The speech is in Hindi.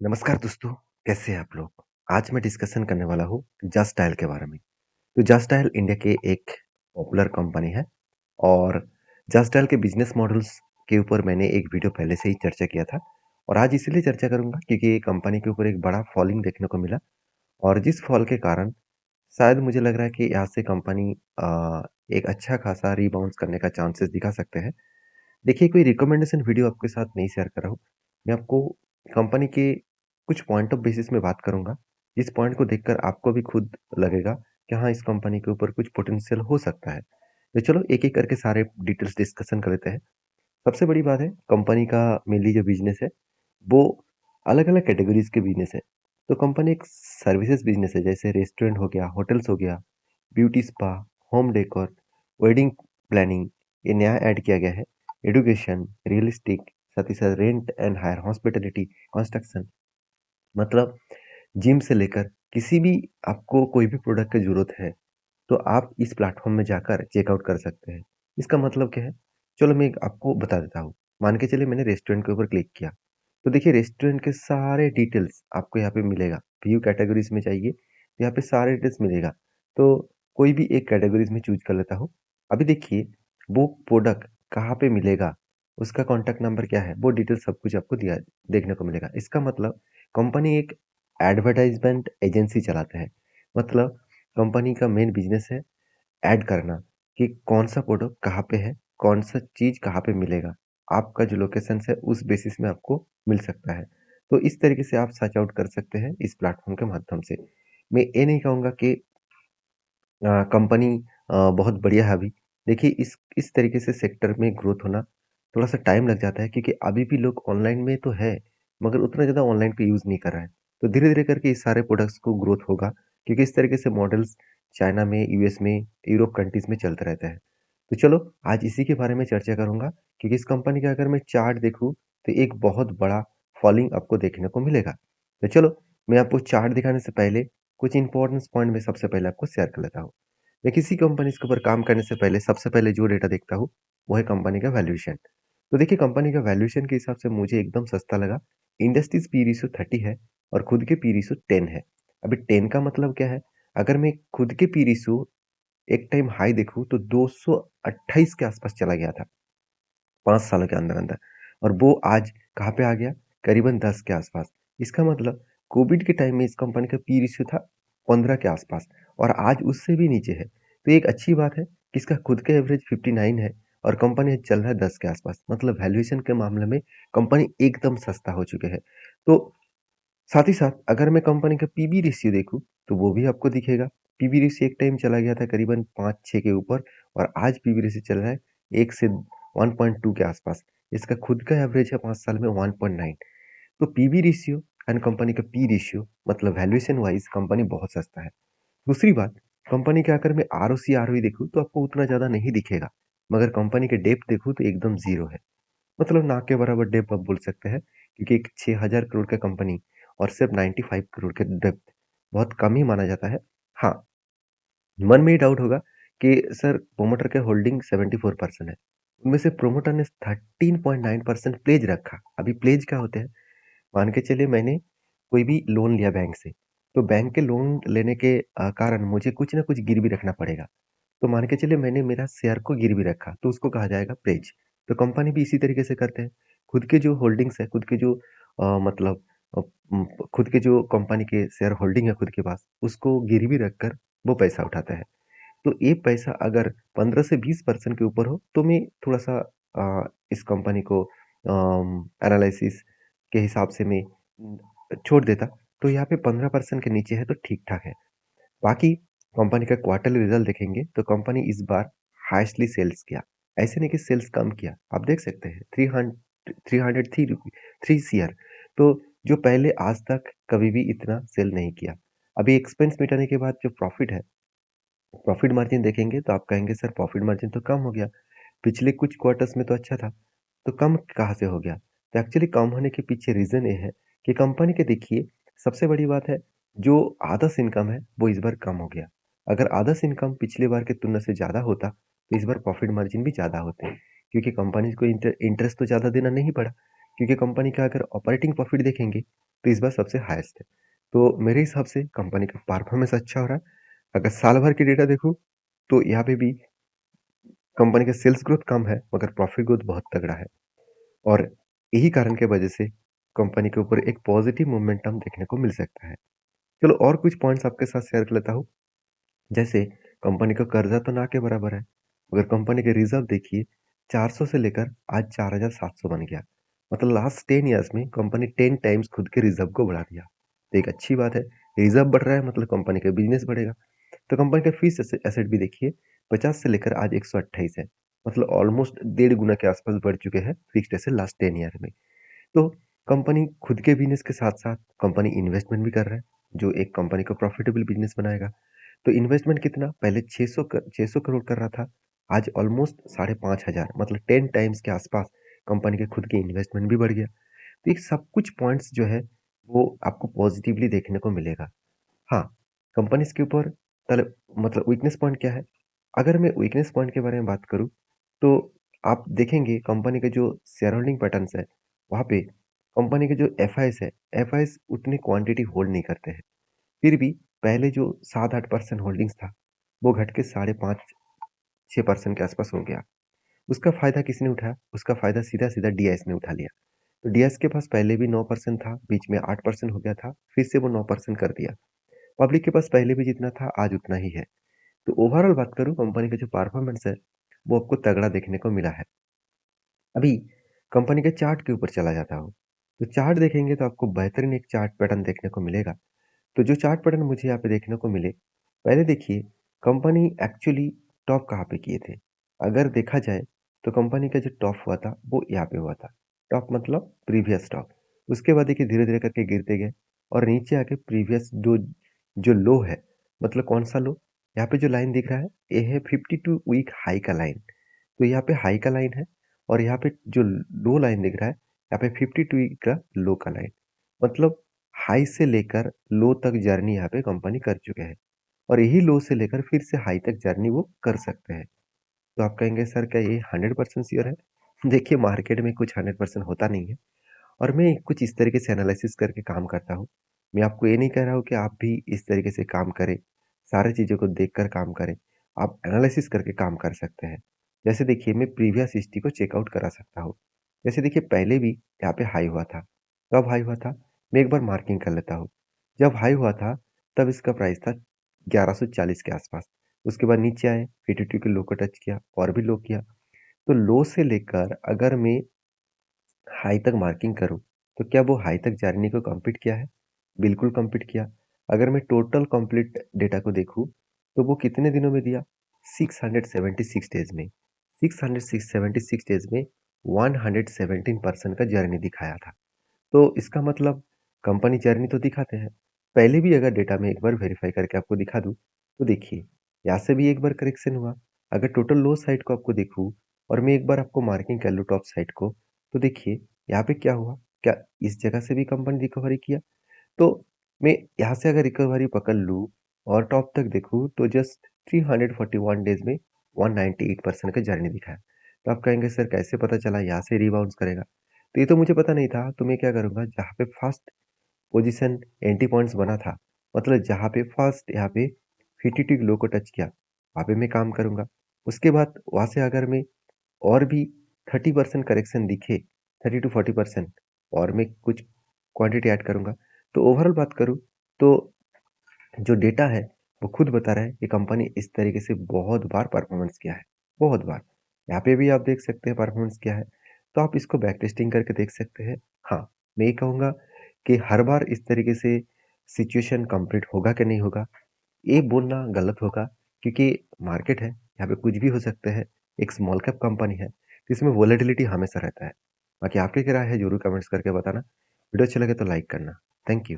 नमस्कार दोस्तों, कैसे हैं आप लोग? आज मैं डिस्कशन करने वाला हूँ जस्ट डायल के बारे में। तो जस्ट डायल इंडिया की एक पॉपुलर कंपनी है और जस्ट डायल के बिजनेस मॉडल्स के ऊपर मैंने एक वीडियो पहले से ही चर्चा किया था और आज इसीलिए चर्चा करूँगा क्योंकि ये कंपनी के ऊपर एक बड़ा फॉलोइंग देखने को मिला और जिस फॉल के कारण शायद मुझे लग रहा है कि यहाँ से कंपनी एक अच्छा खासा रीबाउंस करने का चांसेस दिखा सकते हैं। देखिए, कोई रिकमेंडेशन वीडियो आपके साथ नहीं शेयर कर रहा हूँ। मैं आपको कंपनी के कुछ पॉइंट ऑफ बेसिस में बात करूँगा, जिस पॉइंट को देखकर आपको भी खुद लगेगा कि हाँ, इस कंपनी के ऊपर कुछ पोटेंशियल हो सकता है। तो चलो एक-एक करके सारे डिटेल्स डिस्कशन कर लेते हैं। सबसे बड़ी बात है, कंपनी का मेनली जो बिज़नेस है, वो अलग-अलग कैटेगरीज़ के बिज़नेस है। तो कंपनी एक सर्विसेज़ बिज़नेस है, जैसे रेस्टोरेंट हो गया, होटल्स हो गया, beauty spa, home decor, wedding planning, ये नया ऐड किया गया है। एजुकेशन, रियल एस्टेट, साथ ही साथ rent and hire, hospitality, construction, मतलब जिम से लेकर किसी भी आपको कोई भी प्रोडक्ट की ज़रूरत है, तो आप इस प्लेटफ़ॉर्म में जाकर चेकआउट कर सकते हैं। इसका मतलब क्या है? चलो मैं एक आपको बता देता हूँ। मान के चलिए मैंने रेस्टोरेंट के ऊपर क्लिक किया, तो देखिए रेस्टोरेंट के सारे डिटेल्स आपको यहाँ पे मिलेगा। व्यू कैटेगरीज़ में जाइए, तो यहाँ पे सारे डिटेल्स मिलेगा। तो कोई भी एक कैटेगरीज़ में चूज़ कर लेता हूँ। अभी देखिए, वो प्रोडक्ट कहाँ पे मिलेगा, उसका कॉन्टैक्ट नंबर क्या है, वो डिटेल सब कुछ आपको दिया देखने को मिलेगा। इसका मतलब कंपनी एक एडवर्टाइज़मेंट एजेंसी चलाते हैं। मतलब कंपनी का मेन बिज़नेस है ऐड करना कि कौन-सा प्रोडक्ट कहाँ पे है, कौन-सा चीज़ कहाँ पे मिलेगा। आपका जो लोकेशंस है उस बेसिस में आपको मिल सकता है। तो इस तरीके से आप सर्च आउट कर सकते हैं इस प्लेटफ़ॉर्म के माध्यम से। मैं ये नहीं कहूँगा कि कंपनी बहुत बढ़िया है अभी। देखिए इस तरीके से सेक्टर में ग्रोथ होना थोड़ा-सा टाइम लग जाता है क्योंकि अभी भी लोग ऑनलाइन में तो है, मगर उतना ज़्यादा ऑनलाइन पे यूज़ नहीं कर रहा है। तो धीरे-धीरे करके इस सारे प्रोडक्ट्स को ग्रोथ होगा क्योंकि इस तरीके से मॉडल्स चाइना में, यूएस में, यूरोप कंट्रीज़ में चलते रहते हैं। तो चलो आज इसी के बारे में चर्चा करूँगा क्योंकि इस कंपनी का अगर मैं चार्ट देखूँ तो एक बहुत बड़ा फॉलोइंग आपको देखने को मिलेगा। तो चलो मैं आपको चार्ट दिखाने से पहले कुछ इंपॉर्टेंट पॉइंट मैं सबसे पहले आपको शेयर कर लेता हूँ। मैं किसी कंपनीज़ के ऊपर काम करने से पहले सबसे पहले जो डेटा देखता हूँ, वो है कंपनी का वैल्यूएशन। तो देखिए कंपनी का वैल्यूएशन के हिसाब से मुझे एकदम सस्ता लगा। इंडस्ट्रीज़ पी रेशियो 30 है और खुद के पी रेशियो 10 है। अभी 10 का मतलब क्या है? अगर मैं खुद के पी रेशियो एक टाइम हाई देखूँ तो 228 के आसपास चला गया था, 5 सालों के अंदर-अंदर और वो आज कहाँ पे आ गया? करीबन 10 के आसपास। इसका मतलब कोविड के टाइम में इस कंपनी का पी रेशियो था 15 के आसपास और आज उससे भी नीचे है। तो ये एक अच्छी बात है कि इसका खुद का एवरेज 59 है और कंपनी चल रहा है 10 के आसपास। मतलब वैल्यूएशन के मामले में कंपनी एकदम सस्ता हो चुके हैं। तो साथ ही साथ अगर मैं कंपनी का पीबी रेशियो देखूँ, तो वो भी आपको दिखेगा। पीबी रेशियो एक टाइम चला गया था करीबन 5-6 के ऊपर और आज पीबी रेशियो चल रहा है 1 से 1.2 के आसपास। इसका खुद का एवरेज है 5 साल में 1.9। तो पीबी रेशियो एंड कंपनी का पी रेशियो मतलब वैल्यूएशन वाइज़ कंपनी बहुत सस्ता है। दूसरी बात, कंपनी के अगर मैं आरओसी, आरओई देखूँ तो आपको उतना ज़्यादा नहीं दिखेगा, मगर कंपनी के डेप्थ देखूँ तो एकदम ज़ीरो है। मतलब ना के बराबर डेप्थ आप बोल सकते हैं क्योंकि एक 6000 करोड़ का कंपनी और सिर्फ 95 करोड़ के डेप्थ बहुत कम ही माना जाता है। हाँ, मन में ये डाउट होगा कि सर प्रोमोटर के होल्डिंग 74% है। उनमें से प्रोमोटर ने 13.9% प्लेज रखा। अभी प्लेज क्या होते हैं? मान के चलिए मैंने कोई भी लोन लिया बैंक से, तो बैंक के लोन लेने के कारण मुझे कुछ ना कुछ गिरवी रखना पड़ेगा। तो मान के चलिए मैंने मेरा शेयर को गिरवी रखा, तो उसको कहा जाएगा प्लेज। तो कंपनी भी इसी तरीके से करते हैं। खुद के जो होल्डिंग्स है, खुद के जो मतलब अ, खुद के जो कंपनी के शेयर होल्डिंग है खुद के पास, उसको गिरवी रखकर वो पैसा उठाता है। तो ये पैसा अगर 15 से 20% के ऊपर हो, तो मैं थोड़ा-सा इस कंपनी को एनालिसिस के हिसाब से मैं छोड़ देता। तो यहाँ पे 15% के नीचे है तो ठीक-ठाक है। बाकी कंपनी का क्वार्टरली रिजल्ट देखेंगे तो कंपनी इस बार हाईएस्टली सेल्स किया। ऐसे नहीं कि सेल्स कम किया। आप देख सकते हैं 303 रुपी 3 सीआर तो जो पहले आज तक कभी भी इतना सेल नहीं किया। अभी एक्सपेंस मिटाने के बाद जो प्रॉफिट है, प्रॉफिट मार्जिन देखेंगे तो आप कहेंगे सर प्रॉफिट मार्जिन तो कम हो गया। पिछले कुछ क्वार्टर्स में तो अच्छा था, तो कम कहाँ से हो गया? तो एक्चुअली कम होने के पीछे रीज़न ये है कि कंपनी के देखिए सबसे बड़ी बात है जो आदर्श इनकम है वो इस बार कम हो गया। अगर आदर्श इनकम पिछली बार की तुलना से ज़्यादा होता तो इस बार प्रॉफिट मार्जिन भी ज़्यादा होते। क्योंकि कंपनी को इंटरेस्ट तो ज़्यादा देना नहीं पड़ा। क्योंकि कंपनी का अगर ऑपरेटिंग प्रॉफिट देखेंगे तो इस बार सबसे हाईएस्ट है। तो मेरे हिसाब से कंपनी का परफॉर्मेंस अच्छा हो रहा है। अगर साल भर की डेटा देखूँ, तो यहाँ पे भी कंपनी का सेल्स ग्रोथ कम है, मगर प्रॉफिट ग्रोथ बहुत तगड़ा है। और यही कारण के वजह से कंपनी के ऊपर एक पॉजिटिव मोमेंटम देखने को मिल सकता है। चलो और कुछ पॉइंट्स आपके साथ शेयर कर लेता हूँ। जैसे कंपनी का कर्जा तो ना के बराबर है, मगर कंपनी के रिजर्व देखिए 400 से लेकर आज 4700 बन गया। मतलब लास्ट 10 इयर्स में कंपनी 10 टाइम्स खुद के रिजर्व को बढ़ा दिया। तो एक अच्छी बात है, रिजर्व बढ़ रहा है मतलब कंपनी का बिजनेस बढ़ेगा। तो कंपनी का फीस एसेट भी देखिए 50 से लेकर आज 128 है। मतलब ऑलमोस्ट डेढ़ गुना के आसपास बढ़ चुके हैं फिक्स्ड एसेट लास्ट 10 ईयर में। तो कंपनी खुद के बिजनेस के साथ-साथ कंपनी इन्वेस्टमेंट भी कर रहा है, जो एक कंपनी को प्रॉफिटेबल बिजनेस बनाएगा। तो इन्वेस्टमेंट कितना? पहले 600 करोड़ कर रहा था, आज ऑलमोस्ट 5,500 मतलब 10 टाइम्स के आसपास कंपनी के खुद के इन्वेस्टमेंट भी बढ़ गया। तो ये सब कुछ पॉइंट्स जो है, वो आपको पॉजिटिवली देखने को मिलेगा। हाँ, कंपनीज़ के ऊपर मतलब वीकनेस पॉइंट क्या है? अगर मैं वीकनेस पॉइंट के बारे में बात करूँ, तो आप देखेंगे कंपनी के जो शेयर होल्डिंग पैटर्न्स है, वहाँ पे कंपनी के जो एफआईएस है, एफआईएस उतनी क्वांटिटी होल्ड नहीं करते हैं। फिर भी पहले जो 7-8% होल्डिंग्स था, वो घट के 5.5-6% के आसपास हो गया। उसका फ़ायदा किसने उठाया? उसका फ़ायदा सीधा-सीधा डीआईएस ने उठा लिया। तो डीआईएस के पास पहले भी 9% था, बीच में 8% हो गया था, फिर से वो 9% कर दिया। पब्लिक के पास पहले भी जितना था, आज उतना ही है। तो ओवरऑल बात करूँ कंपनी का जो परफॉर्मेंस है, वो आपको तगड़ा देखने को मिला है। अभी कंपनी के चार्ट के ऊपर चला जाता हूँ। तो चार्ट देखेंगे तो आपको बेहतरीन एक चार्ट पैटर्न देखने को मिलेगा। तो जो चार्ट पैटर्न मुझे यहाँ पे देखने को मिले, पहले देखिए कंपनी एक्चुअली टॉप कहाँ पे किए थे? अगर देखा जाए तो कंपनी का जो टॉप हुआ था, वो यहाँ पे हुआ था। टॉप मतलब प्रीवियस टॉप। उसके बाद देखिए धीरे-धीरे करके गिरते गए और नीचे आके प्रीवियस जो जो लो है, मतलब कौन-सा लो? यहाँ पे जो लाइन दिख रहा है, ये है 52 वीक हाई का लाइन। तो यहाँ पे हाई का लाइन है और यहाँ पे जो लो लाइन दिख रहा है, यहाँ पे 52 का लो का लाइन। मतलब हाई से लेकर लो तक जर्नी यहाँ पे कंपनी कर चुके हैं और यही लो से लेकर फिर से हाई तक जर्नी वो कर सकते हैं। तो आप कहेंगे सर क्या ये 100% श्योर है? देखिए मार्केट में कुछ 100% होता नहीं है और मैं कुछ इस तरीके से एनालिसिस करके काम करता हूँ। मैं आपको ये नहीं कह रहा हूँ कि आप भी इस तरीके से काम करें, सारी चीज़ों को देखकर काम करें। आप एनालिसिस करके काम कर सकते हैं। जैसे देखिए मैं प्रीवियस हिस्ट्री को चेकआउट करा सकता हूँ। जैसे देखिए पहले भी यहाँ पे हाई हुआ था। कब हाई हुआ था? मैं एक बार मार्किंग कर लेता हूँ। जब हाई हुआ था तब इसका प्राइस था 1140 के आसपास। उसके बाद नीचे आए, 82 के लो को टच किया और भी लो किया। तो लो से लेकर अगर मैं हाई तक मार्किंग करूँ, तो क्या वो हाई तक जर्नी को कंप्लीट किया है? बिल्कुल कंप्लीट किया। अगर मैं टोटल कंप्लीट डेटा को देखूँ, तो वो कितने दिनों में दिया? 676 डेज़ में। 676 डेज़ में 117% का जर्नी दिखाया था। तो इसका मतलब कंपनी जर्नी तो दिखाते हैं। पहले भी अगर डेटा में एक बार वेरीफ़ाई करके आपको दिखा दूँ, तो देखिए, यहाँ से भी एक बार करेक्शन हुआ। अगर टोटल लो साइड को आपको देखूँ और मैं एक बार आपको मार्किंग कर लूँ टॉप साइड को, तो देखिए, यहाँ पे क्या हुआ? क्या इस जगह से भी कंपनी रिकवरी किया? तो मैं यहाँ से अगर रिकवरी पकड़ लूँ और टॉप तक देखूँ, तो जस्ट 341 डेज़ में 198% का जर्नी दिखाया। तो आप कहेंगे, "सर, कैसे पता चला यहाँ से रिबाउंस करेगा?" तो ये तो मुझे पता नहीं था, तो मैं क्या करूँगा, जहाँ पे फर्स्ट पोज़ीशन एंट्री पॉइंट्स बना था, मतलब जहाँ पे फर्स्ट यहाँ पे 52 लो को टच किया, वहाँ पे मैं काम करूँगा। उसके बाद वहाँ से अगर मैं और भी 30% करेक्शन दिखे, 30 टू 40% और मैं कुछ क्वांटिटी ऐड करूँगा। तो ओवरऑल बात करूँ, तो जो डेटा है, वो खुद बता रहा है कि कंपनी इस तरीके से बहुत बार परफ़ॉर्मेंस किया है, बहुत बार। यहाँ पे भी आप देख सकते हैं परफ़ॉर्मेंस क्या है, तो आप इसको बैक टेस्टिंग करके देख सकते हैं। हाँ, मैं ये कहूँगा कि हर बार इस तरीके से सिचुएशन कंप्लीट होगा कि नहीं होगा, ये बोलना गलत होगा क्योंकि मार्केट है, यहाँ पे कुछ भी हो सकता है। एक स्मॉल कैप कंपनी है, तो इसमें वोलेटिलिटी हमेशा रहता है। बाकी आपकी क्या राय है ज़रूर कमेंट्स करके बताना। वीडियो अच्छा लगे तो लाइक करना। Thank you.